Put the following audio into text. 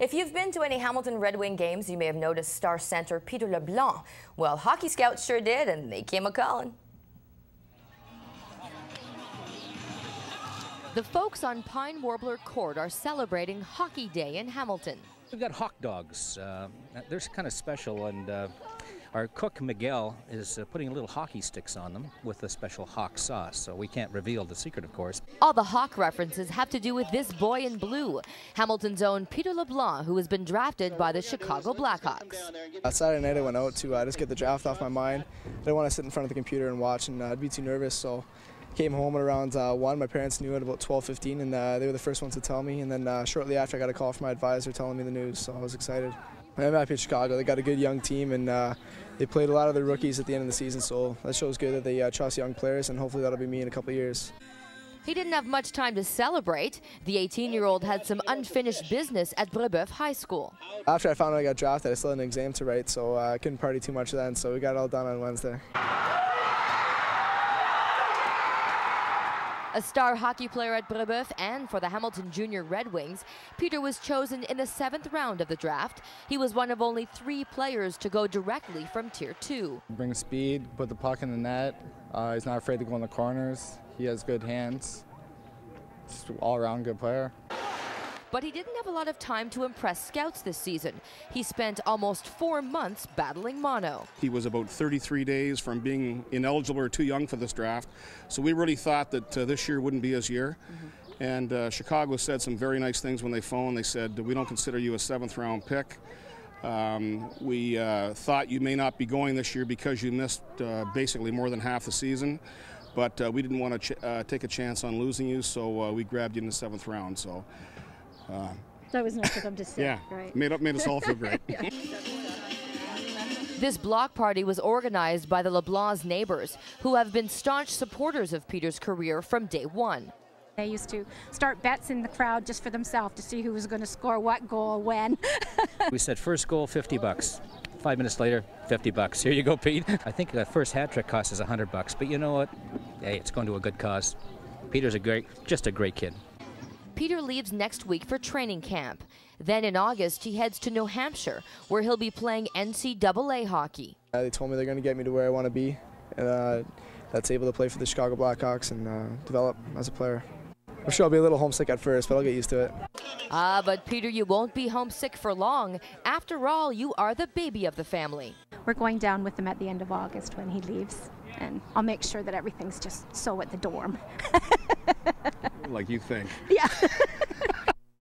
If you've been to any Hamilton Red Wing games, you may have noticed star center Peter Leblanc. Well, hockey scouts sure did, and they came a-calling. The folks on Pine Warbler Court are celebrating Hockey Day in Hamilton. We've got hawk dogs. They're kind of special, and our cook Miguel is putting little hockey sticks on them with a special hawk sauce, so we can't reveal the secret, of course. All the hawk references have to do with this boy in blue, Hamilton's own Peter Leblanc, who has been drafted by the Chicago Blackhawks. Saturday night I went out to just get the draft off my mind. I didn't want to sit in front of the computer and watch, and I'd be too nervous, so came home at around 1. My parents knew at about 12:15, and they were the first ones to tell me. And then shortly after, I got a call from my advisor telling me the news, so I was excited. I'm happy at Chicago. They got a good young team, and they played a lot of their rookies at the end of the season, so that shows good that they trust young players, and hopefully that'll be me in a couple of years. He didn't have much time to celebrate. The 18-year-old had some unfinished business at Brebeuf High School. After I found out I got drafted, I still had an exam to write, so I couldn't party too much then, so we got it all done on Wednesday. A star hockey player at Brebeuf and for the Hamilton Junior Red Wings, Peter was chosen in the 7th round of the draft. He was one of only 3 players to go directly from Tier 2. Brings speed, put the puck in the net. He's not afraid to go in the corners. He has good hands. Just an all-around good player. But he didn't have a lot of time to impress scouts this season. He spent almost 4 months battling mono. He was about 33 days from being ineligible or too young for this draft. So we really thought that this year wouldn't be his year. And Chicago said some very nice things when they phoned. They said, we don't consider you a 7th round pick. We thought you may not be going this year because you missed basically more than half the season. But we didn't want to take a chance on losing you, so we grabbed you in the 7th round. So that was nice of them to say. Yeah, right. made us all feel great. This block party was organized by the Leblanc's neighbors, who have been staunch supporters of Peter's career from day one. They used to start bets in the crowd just for themselves to see who was going to score what goal when. We said first goal, $50. 5 minutes later, $50. Here you go, Pete. I think the first hat trick cost us $100, but you know what? Hey, it's going to a good cause. Peter's just a great kid. Peter leaves next week for training camp. Then in August, he heads to New Hampshire, where he'll be playing NCAA hockey. They told me they're going to get me to where I want to be, and that's able to play for the Chicago Blackhawks and develop as a player. I'm sure I'll be a little homesick at first, but I'll get used to it. But Peter, you won't be homesick for long. After all, you are the baby of the family. We're going down with him at the end of August when he leaves, and I'll make sure that everything's just so at the dorm. Like you think. Yeah.